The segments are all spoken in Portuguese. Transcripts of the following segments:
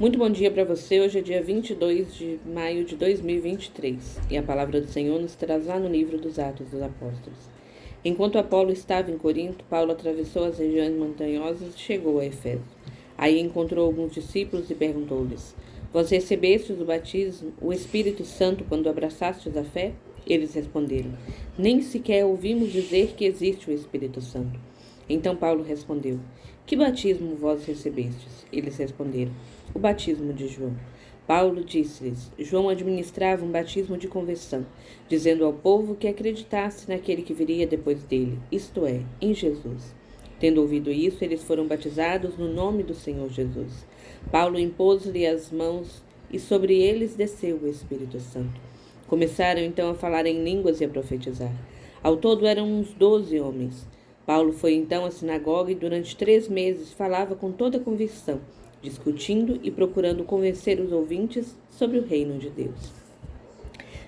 Muito bom dia para você. Hoje é dia 22 de maio de 2023 e a palavra do Senhor nos traz lá no livro dos Atos dos Apóstolos. Enquanto Apolo estava em Corinto, Paulo atravessou as regiões montanhosas e chegou a Efeso. Aí encontrou alguns discípulos e perguntou-lhes: Vós recebestes o batismo, o Espírito Santo, quando abraçastes a fé? Eles responderam: Nem sequer ouvimos dizer que existe o Espírito Santo. Então Paulo respondeu: Que batismo vós recebestes? Eles responderam: O batismo de João. Paulo disse-lhes: João administrava um batismo de conversão, dizendo ao povo que acreditasse naquele que viria depois dele, isto é, em Jesus. Tendo ouvido isso, eles foram batizados no nome do Senhor Jesus. Paulo impôs-lhe as mãos e sobre eles desceu o Espírito Santo. Começaram então a falar em línguas e a profetizar. Ao todo eram uns 12 homens. Paulo foi então à sinagoga e durante 3 meses falava com toda convicção, discutindo e procurando convencer os ouvintes sobre o reino de Deus.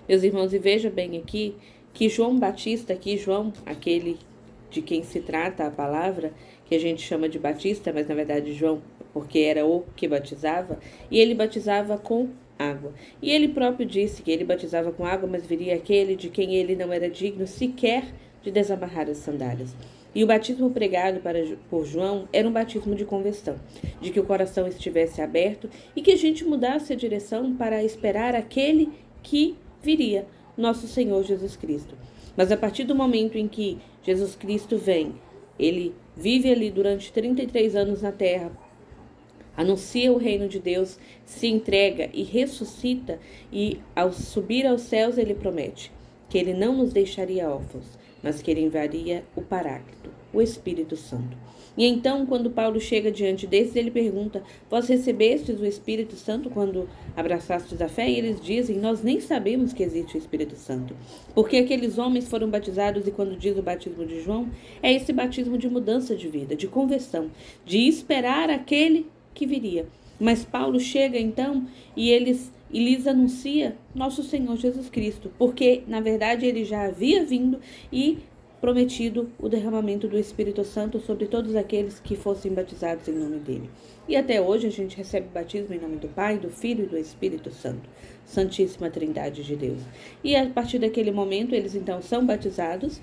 Meus irmãos, e veja bem aqui que João Batista, João, aquele de quem se trata a palavra, que a gente chama de Batista, mas na verdade João, porque era o que batizava, e ele batizava com água. E ele próprio disse que ele batizava com água, mas viria aquele de quem ele não era digno sequer de desamarrar as sandálias. E o batismo pregado por João era um batismo de conversão, de que o coração estivesse aberto e que a gente mudasse a direção para esperar aquele que viria, nosso Senhor Jesus Cristo. Mas a partir do momento em que Jesus Cristo vem, ele vive ali durante 33 anos na terra, anuncia o reino de Deus, se entrega e ressuscita, e ao subir aos céus ele promete que ele não nos deixaria órfãos, mas que ele enviaria o Paráclito, o Espírito Santo. E então, quando Paulo chega diante desses, ele pergunta: Vós recebestes o Espírito Santo quando abraçastes a fé? E eles dizem: Nós nem sabemos que existe o Espírito Santo. Porque aqueles homens foram batizados, e quando diz o batismo de João, é esse batismo de mudança de vida, de conversão, de esperar aquele que viria. Mas Paulo chega então e lhes anuncia nosso Senhor Jesus Cristo, porque na verdade ele já havia vindo e prometido o derramamento do Espírito Santo sobre todos aqueles que fossem batizados em nome dele. E até hoje a gente recebe batismo em nome do Pai, do Filho e do Espírito Santo, Santíssima Trindade de Deus. E a partir daquele momento eles então são batizados,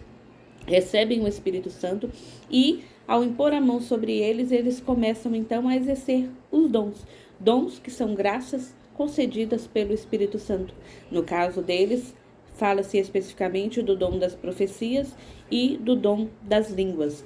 recebem o Espírito Santo e, ao impor a mão sobre eles, eles começam então a exercer os dons que são graças concedidas pelo Espírito Santo. No caso deles, fala-se especificamente do dom das profecias e do dom das línguas.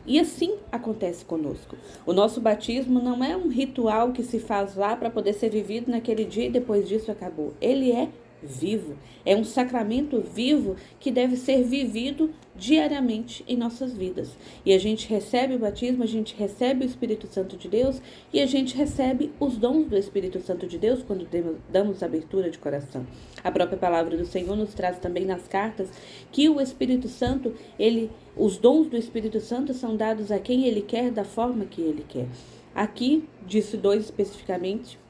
E assim acontece conosco. O nosso batismo não é um ritual que se faz lá para poder ser vivido naquele dia e depois disso acabou. Ele é vivo. É um sacramento vivo que deve ser vivido diariamente em nossas vidas. E a gente recebe o batismo, a gente recebe o Espírito Santo de Deus e a gente recebe os dons do Espírito Santo de Deus quando damos abertura de coração. A própria palavra do Senhor nos traz também nas cartas que o Espírito Santo, os dons do Espírito Santo são dados a quem ele quer, da forma que ele quer. Aqui, disse 2 especificamente,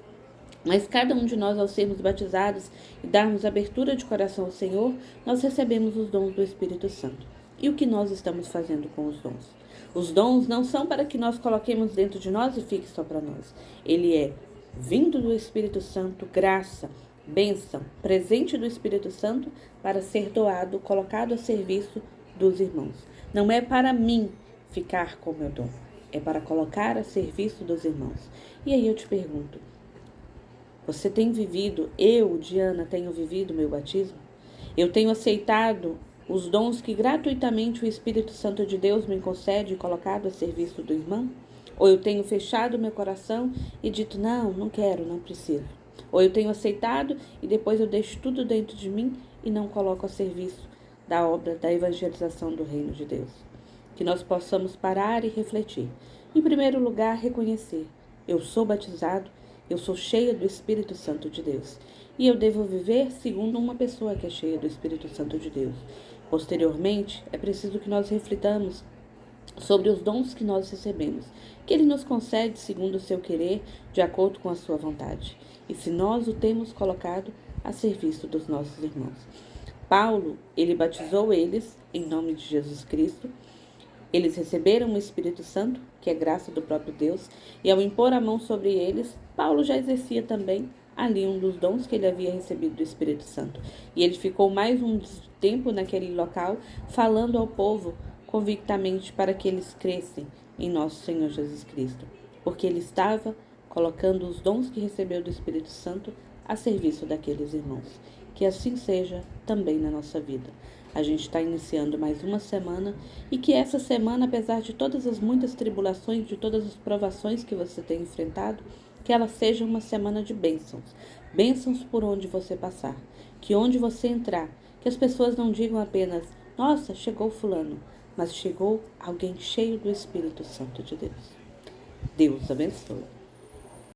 mas cada um de nós, ao sermos batizados e darmos abertura de coração ao Senhor, nós recebemos os dons do Espírito Santo. E o que nós estamos fazendo com os dons? Os dons não são para que nós coloquemos dentro de nós e fique só para nós. Ele é vindo do Espírito Santo, graça, bênção, presente do Espírito Santo para ser doado, colocado a serviço dos irmãos. Não é para mim ficar com o meu dom, é para colocar a serviço dos irmãos. E aí eu te pergunto, você tem vivido, Diana, tenho vivido meu batismo? Eu tenho aceitado os dons que gratuitamente o Espírito Santo de Deus me concede e colocado a serviço do irmão? Ou eu tenho fechado meu coração e dito, não quero, não preciso? Ou eu tenho aceitado e depois eu deixo tudo dentro de mim e não coloco a serviço da obra da evangelização do reino de Deus? Que nós possamos parar e refletir. Em primeiro lugar, reconhecer, eu sou batizado, eu sou cheia do Espírito Santo de Deus. E eu devo viver segundo uma pessoa que é cheia do Espírito Santo de Deus. Posteriormente, é preciso que nós reflitamos sobre os dons que nós recebemos, que Ele nos concede segundo o seu querer, de acordo com a sua vontade. E se nós o temos colocado a serviço dos nossos irmãos. Paulo, ele batizou eles em nome de Jesus Cristo, Eles receberam o Espírito Santo, que é graça do próprio Deus, e ao impor a mão sobre eles, Paulo já exercia também ali um dos dons que ele havia recebido do Espírito Santo. E ele ficou mais um tempo naquele local, falando ao povo convictamente para que eles crescem em nosso Senhor Jesus Cristo, porque ele estava colocando os dons que recebeu do Espírito Santo a serviço daqueles irmãos. Que assim seja também na nossa vida. A gente está iniciando mais uma semana e que essa semana, apesar de todas as muitas tribulações, de todas as provações que você tem enfrentado, que ela seja uma semana de bênçãos. Bênçãos por onde você passar. Que onde você entrar, que as pessoas não digam apenas, nossa, chegou fulano, mas chegou alguém cheio do Espírito Santo de Deus. Deus abençoe.